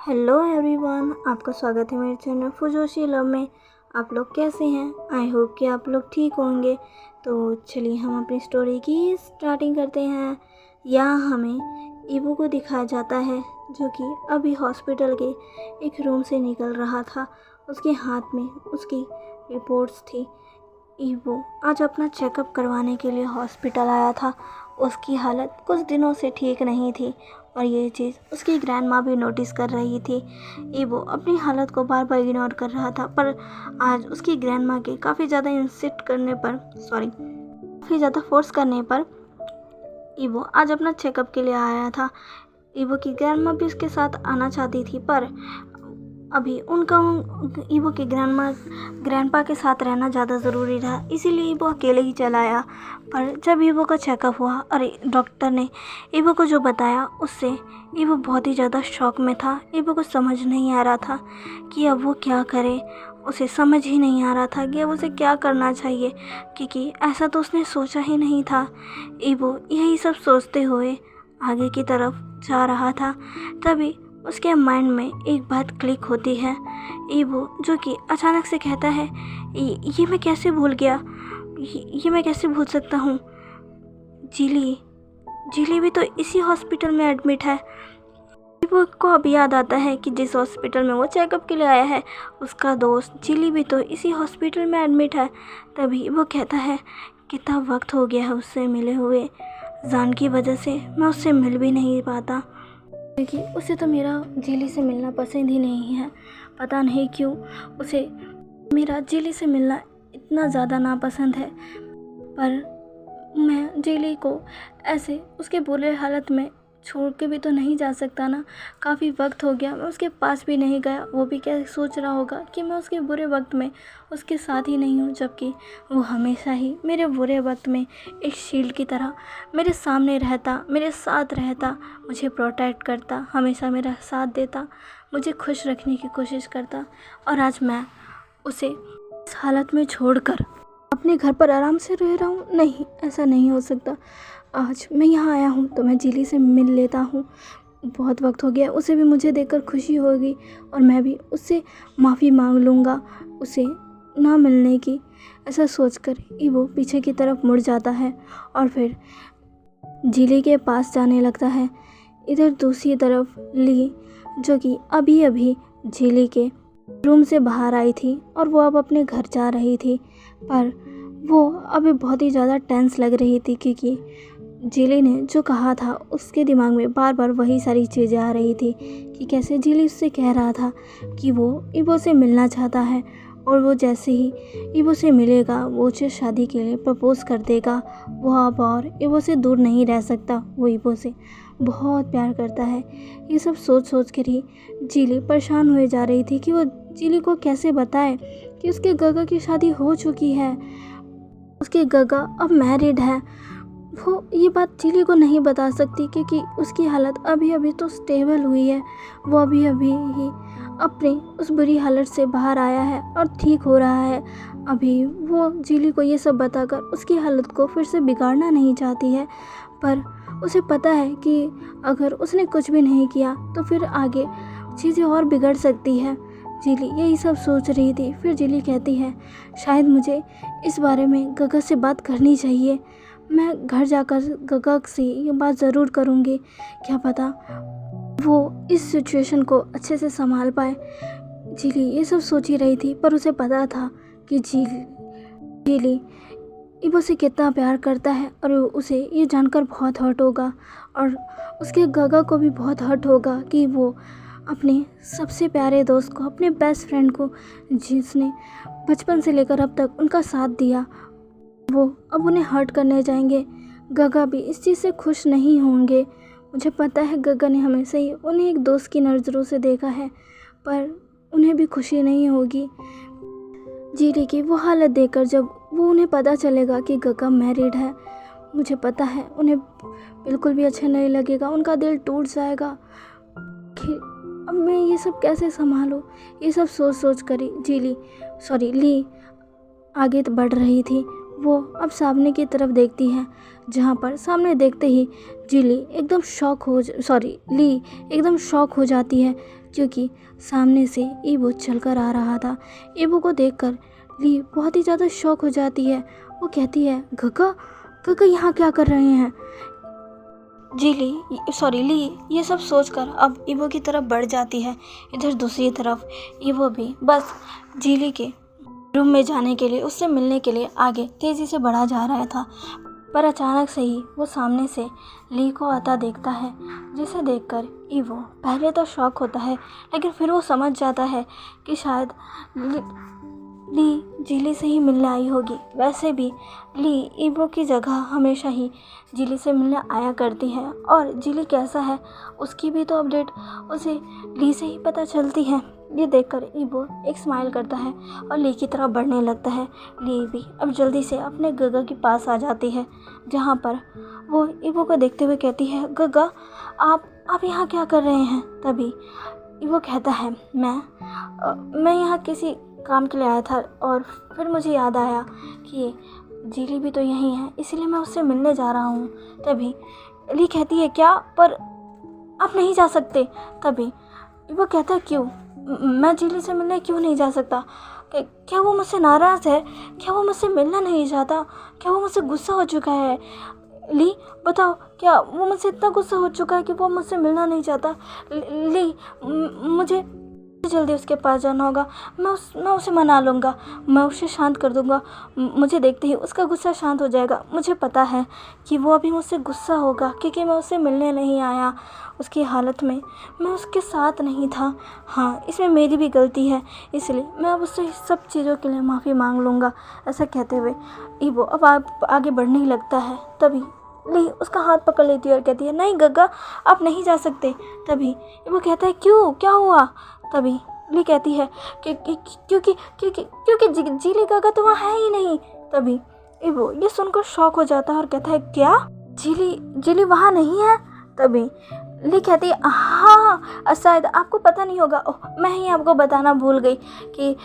Hello everyone, आपका स्वागत है मेरे चैनल फुजोशी लव में। आप लोग कैसे हैं? आई होप कि आप लोग ठीक होंगे। तो चलिए हम अपनी स्टोरी की स्टार्टिंग करते हैं। यहाँ हमें ईवो को दिखाया जाता है जो कि अभी हॉस्पिटल के एक रूम से निकल रहा था। उसके हाथ में उसकी रिपोर्ट्स थी। ईवो आज अपना चेकअप करवाने के लिए हॉस्पिटल आया था। उसकी हालत कुछ दिनों से ठीक नहीं थी और ये चीज़ उसकी ग्रैंड माँ भी नोटिस कर रही थी। ईवो अपनी हालत को बार बार इग्नोर कर रहा था, पर आज उसकी ग्रैंड माँ के काफ़ी ज़्यादा फोर्स करने पर ईवो आज अपना चेकअप के लिए आया था। ईवो की ग्रैंड माँ भी उसके साथ आना चाहती थी, पर अभी उनका ईवो के ग्रैंडपा के साथ रहना ज़्यादा ज़रूरी था, इसीलिए ईवो अकेले ही चला आया। पर जब ईवो का चेकअप हुआ और डॉक्टर ने ईवो को जो बताया, उससे ईवो बहुत ही ज़्यादा शॉक में था। ईवो को समझ नहीं आ रहा था कि अब वो क्या करे। उसे समझ ही नहीं आ रहा था कि अब उसे क्या करना चाहिए, क्योंकि ऐसा तो उसने सोचा ही नहीं था। ईवो यही सब सोचते हुए आगे की तरफ जा रहा था। तभी उसके माइंड में एक बात क्लिक होती है। ईवो जो कि अचानक से कहता है, ये मैं कैसे भूल गया, ये मैं कैसे भूल सकता हूँ। जीली भी तो इसी हॉस्पिटल में एडमिट है। ईवो को अब याद आता है कि जिस हॉस्पिटल में वो चेकअप के लिए आया है, उसका दोस्त जीली भी तो इसी हॉस्पिटल में एडमिट है। तभी वो कहता है, कितना वक्त हो गया है उससे मिले हुए। जान की वजह से मैं उससे मिल भी नहीं पाता, क्योंकि उसे तो मेरा जीली से मिलना पसंद ही नहीं है। पता नहीं क्यों उसे मेरा जीली से मिलना इतना ज़्यादा नापसंद है। पर मैं जीली को ऐसे उसके बुरे हालत में छोड़ के भी तो नहीं जा सकता ना। काफ़ी वक्त हो गया, मैं उसके पास भी नहीं गया। वो भी क्या सोच रहा होगा कि मैं उसके बुरे वक्त में उसके साथ ही नहीं हूँ, जबकि वो हमेशा ही मेरे बुरे वक्त में एक शील्ड की तरह मेरे सामने रहता, मेरे साथ रहता, मुझे प्रोटेक्ट करता, हमेशा मेरा साथ देता, मुझे खुश रखने की कोशिश करता। और आज मैं उसे इस हालत में छोड़कर अपने घर पर आराम से रह रहा हूँ। नहीं, ऐसा नहीं हो सकता। आज मैं यहाँ आया हूँ तो मैं जीली से मिल लेता हूँ। बहुत वक्त हो गया, उसे भी मुझे देखकर खुशी होगी और मैं भी उससे माफ़ी मांग लूँगा उसे ना मिलने की। ऐसा सोचकर ईवो पीछे की तरफ मुड़ जाता है और फिर जीली के पास जाने लगता है। इधर दूसरी तरफ ली, जो कि अभी अभी जीली के रूम से बाहर आई थी और वो अब अपने घर जा रही थी, पर वो अभी बहुत ही ज़्यादा टेंस लग रही थी, क्योंकि जीली ने जो कहा था उसके दिमाग में बार बार वही सारी चीज़ें आ रही थी कि कैसे जीली उससे कह रहा था कि वो ईवो से मिलना चाहता है और वो जैसे ही ईवो से मिलेगा वो उसे शादी के लिए प्रपोज़ कर देगा। वो अब और ईवो से दूर नहीं रह सकता, वो ईवो से बहुत प्यार करता है। ये सब सोच सोच कर ही जीली परेशान हुए जा रही थी कि वो जीली को कैसे बताए कि उसके गगा की शादी हो चुकी है, उसके गगा अब मैरिड है। वो ये बात जीली को नहीं बता सकती, क्योंकि उसकी हालत अभी अभी तो स्टेबल हुई है। वो अभी अभी ही अपनी उस बुरी हालत से बाहर आया है और ठीक हो रहा है। अभी वो जीली को ये सब बताकर उसकी हालत को फिर से बिगाड़ना नहीं चाहती है, पर उसे पता है कि अगर उसने कुछ भी नहीं किया तो फिर आगे चीज़ें और बिगड़ सकती है। जीली यही सब सोच रही थी। फिर जीली कहती है, शायद मुझे इस बारे में गगा से बात करनी चाहिए। मैं घर जाकर गगा से ये बात ज़रूर करूँगी, क्या पता वो इस सिचुएशन को अच्छे से संभाल पाए। जीली ये सब सोच ही रही थी, पर उसे पता था कि जीली ईवो से कितना प्यार करता है और उसे ये जानकर बहुत हर्ट होगा और उसके गगा को भी बहुत हर्ट होगा कि वो अपने सबसे प्यारे दोस्त को, अपने बेस्ट फ्रेंड को, जिसने बचपन से लेकर अब तक उनका साथ दिया, वो अब उन्हें हर्ट करने जाएंगे। गगा भी इस चीज़ से खुश नहीं होंगे। मुझे पता है गगा ने हमेशा ही उन्हें एक दोस्त की नज़रों से देखा है, पर उन्हें भी खुशी नहीं होगी जीली की वो हालत देखकर। जब वो उन्हें पता चलेगा कि गगा मैरिड है, मुझे पता है उन्हें बिल्कुल भी अच्छा नहीं लगेगा, उनका दिल टूट जाएगा कि अब मैं ये सब कैसे संभालूं। ये सब सोच सोच कर ली आगे बढ़ रही थी। वो अब सामने की तरफ देखती है, जहाँ पर सामने देखते ही ली एकदम शॉक हो जाती है क्योंकि सामने से ईवो चलकर आ रहा था। ईवो को देखकर ली बहुत ही ज़्यादा शॉक हो जाती है। वो कहती है, गग्गा गग्गा यहाँ क्या कर रहे हैं? ली ये सब सोचकर अब ईवो की तरफ बढ़ जाती है। इधर दूसरी तरफ ईवो भी बस जिली के रूम में जाने के लिए, उससे मिलने के लिए आगे तेज़ी से बढ़ा जा रहा था। पर अचानक से ही वो सामने से ली को आता देखता है, जिसे देखकर ईवो पहले तो शॉक होता है, लेकिन फिर वो समझ जाता है कि शायद ली जिली से ही मिलने आई होगी। वैसे भी ली ईवो की जगह हमेशा ही जिली से मिलने आया करती है, और जिली कैसा है उसकी भी तो अपडेट उसे ली से ही पता चलती है। ये देखकर ईवो एक स्माइल करता है और ली की तरफ बढ़ने लगता है। ली भी अब जल्दी से अपने गग्गा के पास आ जाती है, जहाँ पर वो ईवो को देखते हुए कहती है, गग्गा आप यहाँ क्या कर रहे हैं? तभी ईवो कहता है, मैं यहाँ किसी काम के लिए आया था, और फिर मुझे याद आया कि जिली भी तो यहीं है, इसीलिए मैं उससे मिलने जा रहा हूँ। तभी ली कहती है, क्या? पर आप नहीं जा सकते। तभी वो कहता है, क्यों? मैं जिली से मिलने क्यों नहीं जा सकता? क्या वो मुझसे नाराज़ है? क्या वो मुझसे मिलना नहीं चाहता? क्या वो मुझसे गुस्सा हो चुका है? ली बताओ, क्या वो मुझसे इतना गुस्सा हो चुका है कि वो मुझसे मिलना नहीं चाहता? ली मुझे जल्दी उसके पास जाना होगा। मैं उसे मना लूँगा, मैं उसे शांत कर दूँगा। मुझे देखते ही उसका गुस्सा शांत हो जाएगा। मुझे पता है कि वो अभी मुझसे गुस्सा होगा, क्योंकि मैं उससे मिलने नहीं आया। उसकी हालत में मैं उसके साथ नहीं था। हाँ, इसमें मेरी भी गलती है, इसलिए मैं अब उससे सब चीज़ों के लिए माफ़ी मांग लूँगा। ऐसा कहते हुए ईवो अब आगे बढ़ने ही लगता है। तभी ली उसका हाथ पकड़ लेती है और कहती है, नहीं गग्गा, आप नहीं जा सकते। तभी ईवो कहता है, क्यों, क्या हुआ? तभी ली कहती है कि क्योंकि जिली गग्गा तो वहाँ है ही नहीं। तभी ईवो ये सुनकर शॉक हो जाता है और कहता है, क्या जिली वहाँ नहीं है? तभी ली कहती है, हाँ, शायद आपको पता नहीं होगा। मैं ही आपको बताना भूल गई कि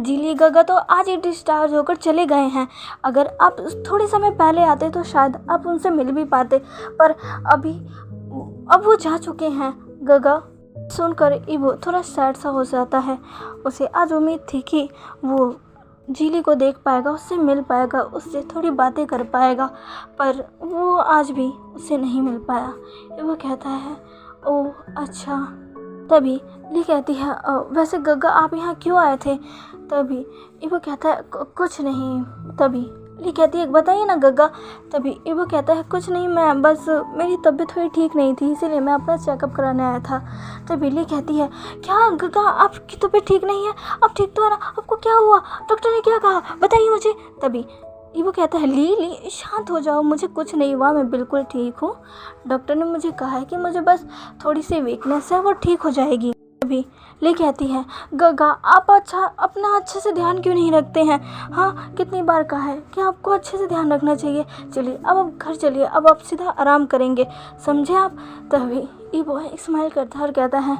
जिली गग्गा तो आज ही डिस्चार्ज होकर चले गए हैं। अगर आप थोड़े समय पहले आते तो शायद आप उनसे मिल भी पाते, पर अब वो जा चुके हैं। गग्गा सुनकर ईवो थोड़ा सैड सा हो जाता है। उसे आज उम्मीद थी कि वो जिली को देख पाएगा, उससे मिल पाएगा, उससे थोड़ी बातें कर पाएगा, पर वो आज भी उससे नहीं मिल पाया। ईवो कहता है, ओह अच्छा। तभी ली कहती है, वैसे गग्गा आप यहाँ क्यों आए थे? तभी ईवो कहता है, कुछ नहीं। तभी ली कहती है, बताइए ना गग्गा। तभी ईवो कहता है, कुछ नहीं, मैं बस मेरी तबीयत थोड़ी ठीक नहीं थी, इसीलिए मैं अपना चेकअप कराने आया था। तभी ली कहती है, क्या गग्गा आपकी तबीयत ठीक नहीं है? आप ठीक तो है ना? आपको क्या हुआ? डॉक्टर ने क्या कहा? बताइए मुझे। तभी ईवो कहता है, ली शांत हो जाओ, मुझे कुछ नहीं हुआ, मैं बिल्कुल ठीक हूँ। डॉक्टर ने मुझे कहा है कि मुझे बस थोड़ी सी वीकनेस है, वो ठीक हो जाएगी। तभी ली कहती है, गग्गा आप अपना अच्छे से ध्यान क्यों नहीं रखते हैं? हाँ, कितनी बार कहा है कि आपको अच्छे से ध्यान रखना चाहिए। चलिए अब आप घर चलिए, अब आप सीधा आराम करेंगे, समझे आप? तभी ईवो स्माइल करता है और कहता है,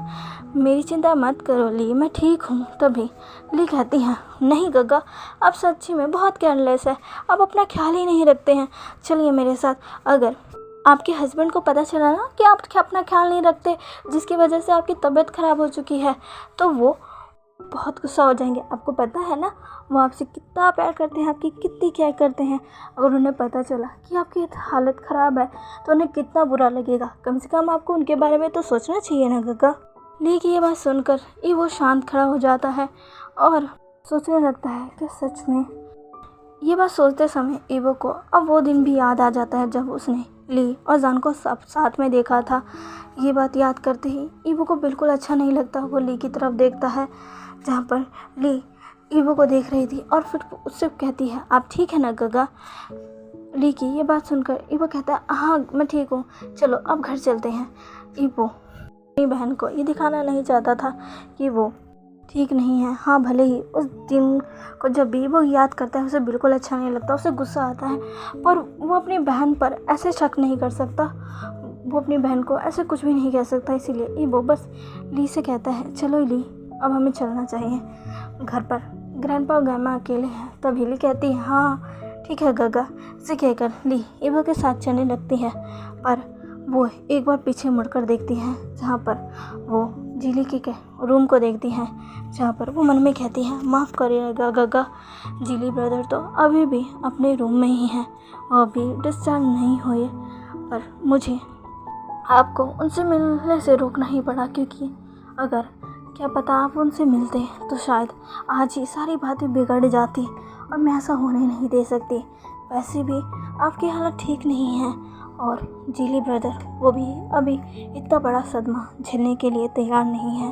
मेरी चिंता मत करो ली, मैं ठीक हूँ। तभी ली कहती है, नहीं गग्गा, आप सच्ची में बहुत केयरलेस है, आप अपना ख्याल ही नहीं रखते हैं। चलिए मेरे साथ। अगर आपके हस्बैंड को पता चला ना कि आप अपना ख्याल नहीं रखते, जिसकी वजह से आपकी तबीयत ख़राब हो चुकी है, तो वो बहुत गुस्सा हो जाएंगे। आपको पता है ना वो आपसे कितना प्यार करते हैं, आपकी कितनी केयर करते हैं। अगर उन्हें पता चला कि आपकी हालत ख़राब है तो उन्हें कितना बुरा लगेगा। कम से कम आपको उनके बारे में तो सोचना चाहिए ना गग्गा। लेकिन ये बात सुनकर वो शांत खड़ा हो जाता है और सोचने लगता है कि सच में। ये बात सोचते समय ईवो को अब वो दिन भी याद आ जाता है जब उसने ली और जान को सब साथ में देखा था। ये बात याद करते ही ईवो को बिल्कुल अच्छा नहीं लगता। वो ली की तरफ देखता है जहाँ पर ली ईवो को देख रही थी और फिर उससे कहती है, आप ठीक है ना गग्गा? ली की ये बात सुनकर ईवो कहता है, हाँ मैं ठीक हूँ, चलो अब घर चलते हैं। ईवो अपनी बहन को ये दिखाना नहीं चाहता था कि वो ठीक नहीं है। हाँ, भले ही उस दिन को जब भी वो याद करता है उसे बिल्कुल अच्छा नहीं लगता, उसे गुस्सा आता है, पर वो अपनी बहन पर ऐसे शक नहीं कर सकता, वो अपनी बहन को ऐसे कुछ भी नहीं कह सकता। इसीलिए वो बस ली से कहता है, चलो ली अब हमें चलना चाहिए घर पर, ग्रैंडपा और ग्रैंडमा अकेले हैं। तभी ली कहती है, हाँ ठीक है गग्गा। इसे कहकर ली ईवो के साथ चलने लगती है, पर वो एक बार पीछे मुड़कर देखती है जहाँ पर वो जिली के रूम को देखती हैं, जहाँ पर वो मन में कहती हैं, माफ़ करिएगा गगा, जिली ब्रदर तो अभी भी अपने रूम में ही हैं, वो अभी डिस्चार्ज नहीं हुए, पर मुझे आपको उनसे मिलने से रोकना ही पड़ा, क्योंकि अगर क्या पता आप उनसे मिलते तो शायद आज ही सारी बातें बिगड़ जाती और मैं ऐसा होने नहीं दे सकती। वैसे भी आपकी हालत ठीक नहीं है और जिली ब्रदर वो भी अभी इतना बड़ा सदमा झेलने के लिए तैयार नहीं है।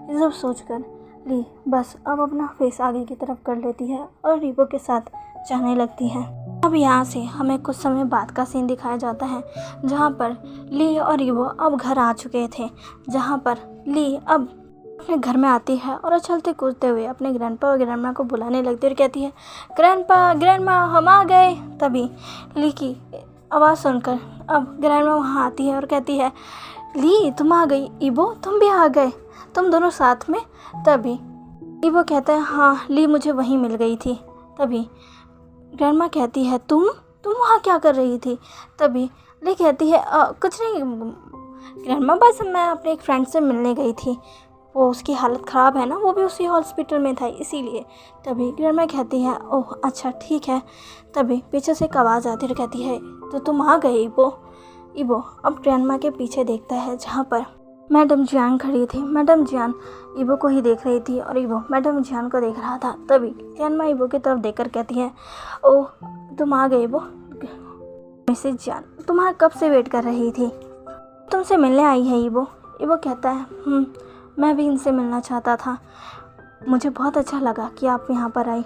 ये सब सोचकर ली बस अब अपना फेस आगे की तरफ कर लेती है और रीबो के साथ जाने लगती है। अब यहाँ से हमें कुछ समय बाद का सीन दिखाया जाता है, जहाँ पर ली और रीबो अब घर आ चुके थे, जहाँ पर ली अब अपने घर में आती है और चलते कूदते हुए अपने ग्रैंडपा और ग्रैंडमा को बुलाने लगती है और कहती है, ग्रैंडपा ग्रैंडमा हम आ गए। तभी ली की आवाज़ सुनकर अब ग्रैंडमा वहाँ आती है और कहती है, ली तुम आ गई, ईबो तुम भी आ गए, तुम दोनों साथ में। तभी ईबो कहता है, हाँ ली मुझे वहीं मिल गई थी। तभी ग्रैंडमा कहती है, तुम वहाँ क्या कर रही थी। तभी ली कहती है, कुछ नहीं ग्रैंडमा, बस मैं अपने एक फ्रेंड से मिलने गई थी, वो उसकी हालत ख़राब है ना, वो भी उसी हॉस्पिटल में था इसीलिए। तभी ग्रैंडमा कहती है, ओह अच्छा ठीक है। तभी पीछे से एक आवाज़ आती है और कहती है, तो तुम आ गए ईबो। ईबो अब ग्रैंडमा के पीछे देखता है, जहाँ पर मैडम जियान खड़ी थी। मैडम जियान ईबो को ही देख रही थी और ईबो मैडम जियान को देख रहा था। तभी ग्रैंडमा ईबो की तरफ देखकर कहती है, ओह तुम आ गए ईबो, मिसेज जियान तुम्हारा कब से वेट कर रही थी, तुमसे मिलने आई है ईबो। ईबो कहता है, मैं भी इनसे मिलना चाहता था, मुझे बहुत अच्छा लगा कि आप यहाँ पर आई।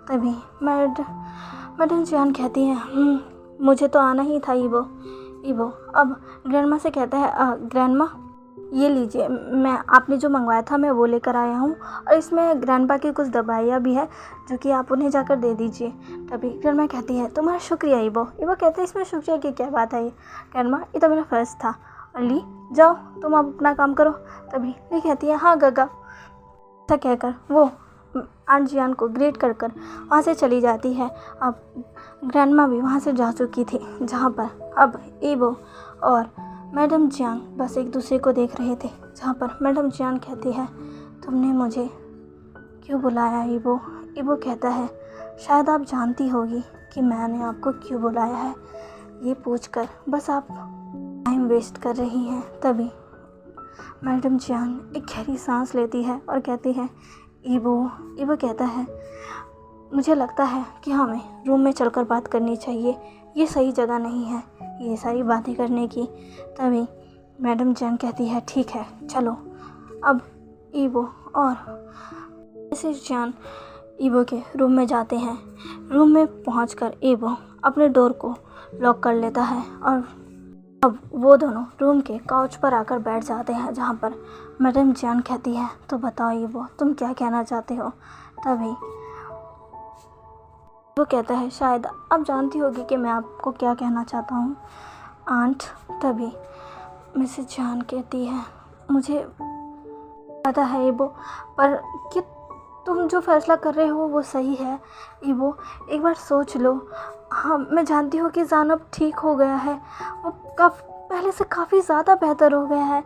तभी मैडम जियान कहती हैं, मुझे तो आना ही था ईबो। ईबो अब ग्रैंडमा से कहता है, ग्रैंडमा ये लीजिए, मैं आपने जो मंगवाया था मैं वो लेकर आया हूँ और इसमें ग्रैंडपा की कुछ दवाइयाँ भी है जो कि आप उन्हें जाकर दे दीजिए। तभी ग्रैंडमा कहती है, तुम्हारा शुक्रिया ईबो। ईबो कहते हैं, इसमें शुक्रिया की क्या बात है ग्रैंडमा, ये तो मेरा फ़र्ज़ था। और ली जाओ तुम अब अपना काम करो। तभी ली कहती है, हाँ गगा। ऐसा कहकर वो आंट जियान को ग्रेट कर वहाँ से चली जाती है। अब ग्रैंडमा भी वहाँ से जा चुकी थी, जहाँ पर अब ईबो और मैडम जियान बस एक दूसरे को देख रहे थे, जहाँ पर मैडम जियान कहती है, तुमने मुझे क्यों बुलाया ईबो। ईबो कहता है, शायद आप जानती होगी कि मैंने आपको क्यों बुलाया है, ये पूछकर बस आप टाइम वेस्ट कर रही हैं। तभी मैडम जियान एक गहरी सांस लेती है और कहती है, ईबो कहता है, मुझे लगता है कि हमें रूम में चलकर बात करनी चाहिए, ये सही जगह नहीं है ये सारी बातें करने की। तभी मैडम जियान कहती है, ठीक है चलो। अब ईबो और मिसेस जियान ईबो के रूम में जाते हैं। रूम में पहुंचकर ईबो अपने डोर को लॉक कर लेता है और अब वो दोनों रूम के काउच पर आकर बैठ जाते हैं, जहाँ पर मैडम जियान कहती है, तो बताओ ईबो तुम क्या कहना चाहते हो। तभी वो कहता है, शायद आप जानती होगी कि मैं आपको क्या कहना चाहता हूँ आंट। तभी मिसेस जियान कहती है, मुझे पता है ईबो, पर कि तुम जो फैसला कर रहे हो वो सही है ईबो, एक बार सोच लो। हाँ मैं जानती हूँ कि जान अब ठीक हो गया है, वो पहले से काफ़ी ज़्यादा बेहतर हो गया है,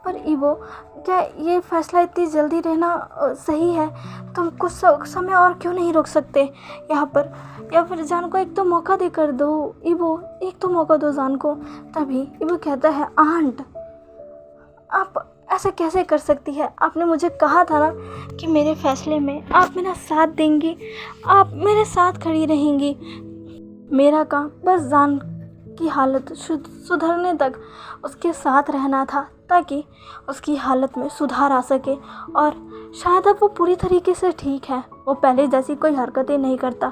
पर ईबो क्या ये फ़ैसला इतनी जल्दी रहना सही है। तुम कुछ समय और क्यों नहीं रुक सकते यहाँ पर, या फिर जान को एक तो मौका दे कर दो ईबो, एक तो मौका दो जान को। तभी ईबो कहता है, आंट आप ऐसा कैसे कर सकती है, आपने मुझे कहा था ना कि मेरे फ़ैसले में आप मेरा साथ देंगी, आप मेरे साथ खड़ी रहेंगी। मेरा काम बस जान की हालत सुधरने तक उसके साथ रहना था, ताकि उसकी हालत में सुधार आ सके। और शायद अब वो पूरी तरीके से ठीक है, वो पहले जैसी कोई हरकतें नहीं करता,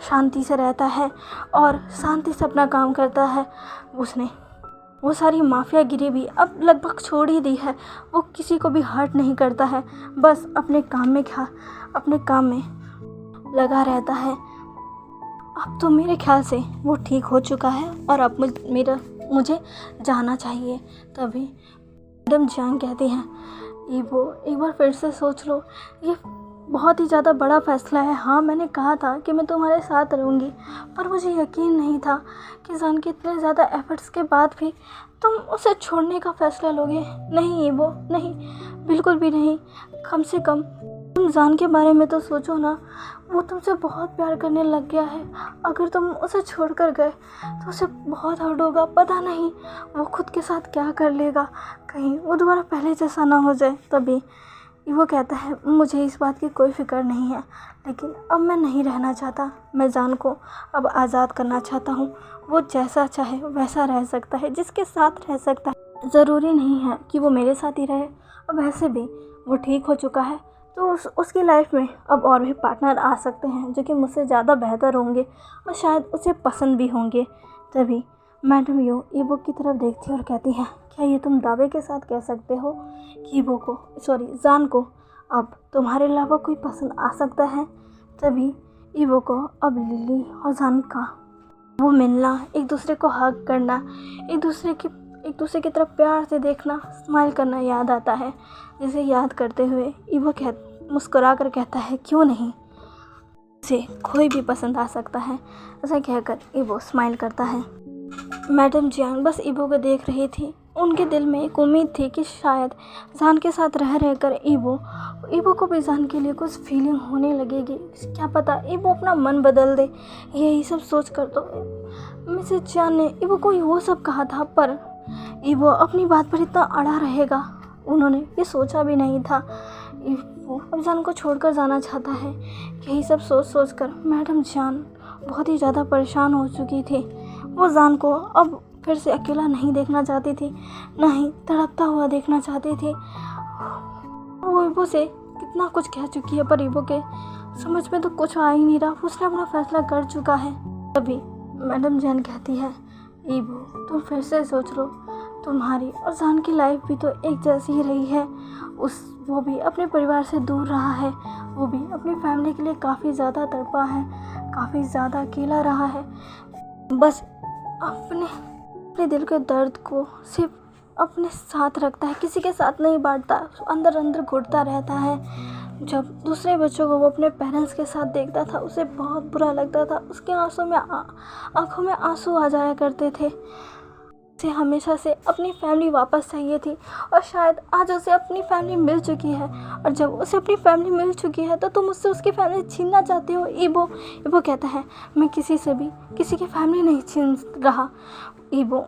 शांति से रहता है और शांति से अपना काम करता है। उसने वो सारी माफियागिरी भी अब लगभग छोड़ ही दी है, वो किसी को भी हर्ट नहीं करता है, बस अपने काम में लगा रहता है। अब तो मेरे ख्याल से वो ठीक हो चुका है और अब मुझे जाना चाहिए। तभी मैडम जियान कहती हैं, ईबो एक बार फिर से सोच लो, ये बहुत ही ज़्यादा बड़ा फ़ैसला है। हाँ मैंने कहा था कि मैं तुम्हारे साथ रहूँगी, पर मुझे यकीन नहीं था कि जान के इतने ज़्यादा एफ़र्ट्स के बाद भी तुम उसे छोड़ने का फैसला लोगे? नहीं ईबो, नहीं, बिल्कुल भी नहीं। कम से कम तुम जान के बारे में तो सोचो ना। वो तुमसे बहुत प्यार करने लग गया है। अगर तुम उसे छोड़ कर गए तो उसे बहुत हर्ट होगा। पता नहीं वो खुद के साथ क्या कर लेगा, कहीं वो दोबारा पहले जैसा ना हो जाए। तभी वो कहता है, मुझे इस बात की कोई फिक्र नहीं है, लेकिन अब मैं नहीं रहना चाहता। मैं जान को अब आज़ाद करना चाहता हूँ। वो जैसा चाहे वैसा रह सकता है, जिसके साथ रह सकता है। ज़रूरी नहीं है कि वो मेरे साथ ही रहे। अब वैसे भी वो ठीक हो चुका है, तो उसकी लाइफ में अब और भी पार्टनर आ सकते हैं जो कि मुझसे ज़्यादा बेहतर होंगे और शायद उसे पसंद भी होंगे। तभी मैडम यो ईबो की तरफ देखती है और कहती है, क्या ये तुम दावे के साथ कह सकते हो कि ईबो को, सॉरी जान को, अब तुम्हारे अलावा कोई पसंद आ सकता है? तभी ईबो को अब लिली और जान का वो मिलना, एक दूसरे को हग करना, एक दूसरे की तरफ प्यार से देखना, स्माइल करना याद आता है। जिसे याद करते हुए ईबो मुस्कुरा कर कहता है, क्यों नहीं, इसे कोई भी पसंद आ सकता है। ऐसा कहकर ईबो स्माइल करता है। मैडम जियांग बस ईबो को देख रही थी। उनके दिल में एक उम्मीद थी कि शायद जान के साथ रह रहकर ईबो को भी जान के लिए कुछ फीलिंग होने लगेगी। क्या पता ईबो अपना मन बदल दे। यही सब सोच कर तो मिसेस जियांग ने ईबो को वो सब कहा था, पर ईबो अपनी बात पर इतना अड़ा रहेगा उन्होंने ये सोचा भी नहीं था। ईबो अब जान को छोड़कर जाना चाहता है। यही सब सोच कर मैडम जियांग बहुत ही ज़्यादा परेशान हो चुकी थी। वो जान को अब फिर से अकेला नहीं देखना चाहती थी, ना ही तड़पता हुआ देखना चाहती थी। वो ईबो से कितना कुछ कह चुकी है, पर ईबो के समझ में तो कुछ आ ही नहीं रहा। उसने अपना फैसला कर चुका है। तभी मैडम जियांग कहती है, ईबो तुम फिर से सोच लो, तुम्हारी और जान की लाइफ भी तो एक जैसी ही रही है। वो भी अपने परिवार से दूर रहा है, वो भी अपनी फैमिली के लिए काफ़ी ज़्यादा तड़पा है, काफ़ी ज़्यादा अकेला रहा है। बस अपने दिल के दर्द को सिर्फ अपने साथ रखता है, किसी के साथ नहीं बांटता, अंदर अंदर घुटता रहता है। जब दूसरे बच्चों को वो अपने पेरेंट्स के साथ देखता था, उसे बहुत बुरा लगता था। उसके आंखों में आंसू आ जाया करते थे। उसे हमेशा से अपनी फैमिली वापस चाहिए थी, और शायद आज उसे अपनी फैमिली मिल चुकी है। और जब उसे अपनी फैमिली मिल चुकी है तो तुम उससे उसकी फैमिली छीनना चाहते हो? ईबो कहता है, मैं किसी से भी किसी की फैमिली नहीं छीन रहा। ईबो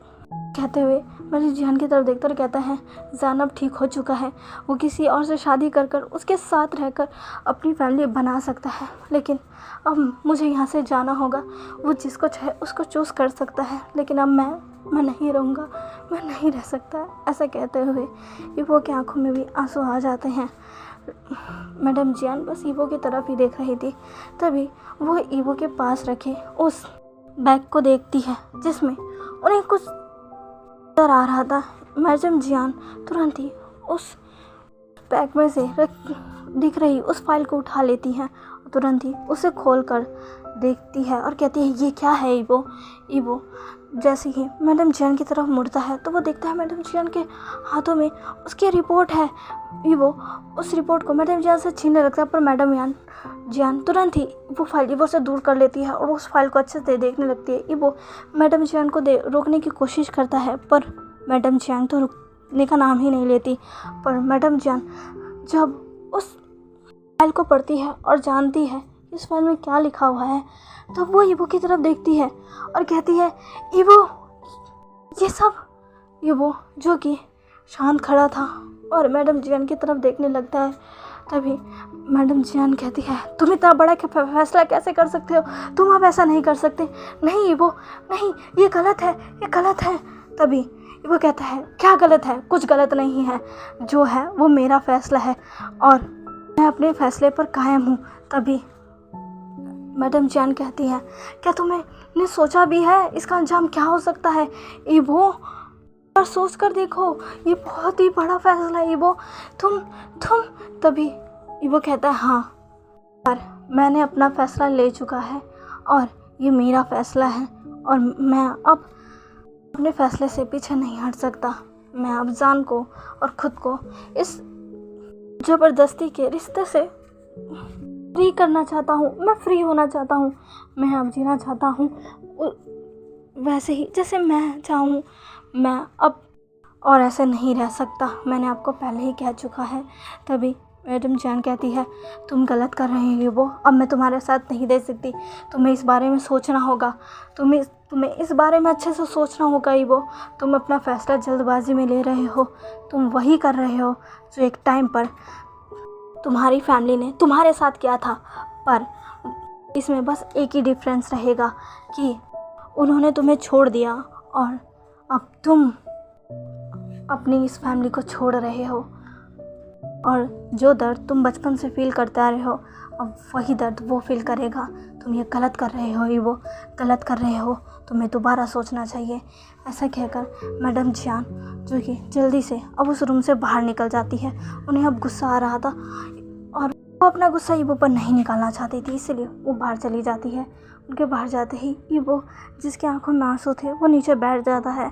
कहते हुए मैडम जियांग की तरफ देखकर कहता है, जान अब ठीक हो चुका है। वो किसी और से शादी कर उसके साथ रहकर अपनी फैमिली बना सकता है, लेकिन अब मुझे यहाँ से जाना होगा। वो जिसको चाहे उसको चूज़ कर सकता है, लेकिन अब मैं नहीं रहूँगा, मैं नहीं रह सकता। ऐसा कहते हुए ईबो की आंखों में भी आंसू आ जाते हैं। मैडम जियांग बस ईबो की तरफ ही देख रही थी। तभी वो ईबो के पास रखे उस बैग को देखती है, जिसमें उन्हें कुछ नजर आ रहा था। मैडम जियांग तुरंत ही उस बैग में से दिख रही उस फाइल को उठा लेती है, तुरंत ही उसे खोलकर देखती है और कहती है, ये क्या है ईबो जैसे ही मैडम जियांग की तरफ मुड़ता है तो वो देखता है मैडम जियांग के हाथों में उसकी रिपोर्ट है। ईबो उस रिपोर्ट को मैडम जियांग से छीनने लगता है, पर मैडम जियांग तुरंत ही वो फाइल ईबो से दूर कर लेती है और उस फाइल को अच्छे से देखने लगती है। ईबो मैडम जियांग को रोकने की कोशिश करता है, पर मैडम जियांग तो रुकने का नाम ही नहीं लेती। पर मैडम जियांग जब उस फाइल को पढ़ती है और जानती है इस फाइल में क्या लिखा हुआ है, तो वो ईबो की तरफ देखती है और कहती है, ईबो ये सब। ईबो जो कि शांत खड़ा था और मैडम जियांग की तरफ देखने लगता है। तभी मैडम जियांग कहती है, तुम इतना बड़ा फैसला कैसे कर सकते हो? तुम अब ऐसा नहीं कर सकते। नहीं ईबो, नहीं, ये गलत है, ये गलत है। तभी ईबो कहता है, क्या गलत है? कुछ गलत नहीं है, जो है वो मेरा फैसला है और मैं अपने फैसले पर कायम हूँ। तभी मैडम जियांग कहती है, क्या तुमने सोचा भी है इसका अंजाम क्या हो सकता है? ईबो पर सोच कर देखो, ये बहुत ही बड़ा फैसला है ईबो। तुम तभी ईबो कहता है, हाँ, पर मैंने अपना फैसला ले चुका है और ये मेरा फैसला है और मैं अब अपने फैसले से पीछे नहीं हट सकता। मैं अब जान को और खुद को इस ज़बरदस्ती के रिश्ते से फ्री करना चाहता हूँ। मैं फ्री होना चाहता हूँ। मैं अब जीना चाहता हूँ वैसे ही जैसे मैं चाहूँ। मैं अब और ऐसे नहीं रह सकता, मैंने आपको पहले ही कह चुका है। तभी मैडम जान कहती है, तुम गलत कर रहे हो वो, अब मैं तुम्हारे साथ नहीं दे सकती, तुम्हें इस बारे में सोचना होगा, तुम्हें इस बारे में अच्छे से सोचना होगा ही वो, तुम अपना फ़ैसला जल्दबाजी में ले रहे हो, तुम वही कर रहे हो जो एक टाइम पर तुम्हारी फैमिली ने तुम्हारे साथ किया था। पर इसमें बस एक ही डिफरेंस रहेगा कि उन्होंने तुम्हें छोड़ दिया और अब तुम अपनी इस फैमिली को छोड़ रहे हो, और जो दर्द तुम बचपन से फील करते आ रहे हो अब वही दर्द वो फील करेगा। तुम ये गलत कर रहे हो, ये वो गलत कर रहे हो, तुम्हें दोबारा सोचना चाहिए। ऐसा कहकर मैडम जियान जो कि जल्दी से अब उस रूम से बाहर निकल जाती है। उन्हें अब गुस्सा आ रहा था और वो अपना गुस्सा ईवो पर नहीं निकालना चाहती थी, इसलिए वो बाहर चली जाती है। उनके बाहर जाते ही ईवो, जिसकी आंखों में आंसू थे, वो नीचे बैठ जाता है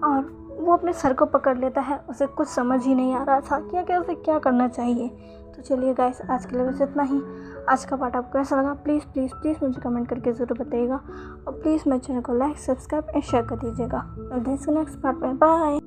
और वो अपने सर को पकड़ लेता है। उसे कुछ समझ ही नहीं आ रहा था कि उसे क्या करना चाहिए। तो चलिए गाइस, आज के लिए बस इतना ही। आज का पार्ट आपको कैसा लगा प्लीज़ प्लीज़ प्लीज़ मुझे कमेंट करके ज़रूर बताइएगा, और प्लीज़ मेरे चैनल को लाइक, सब्सक्राइब एंड शेयर कर दीजिएगा। नेक्स्ट पार्ट में बाय।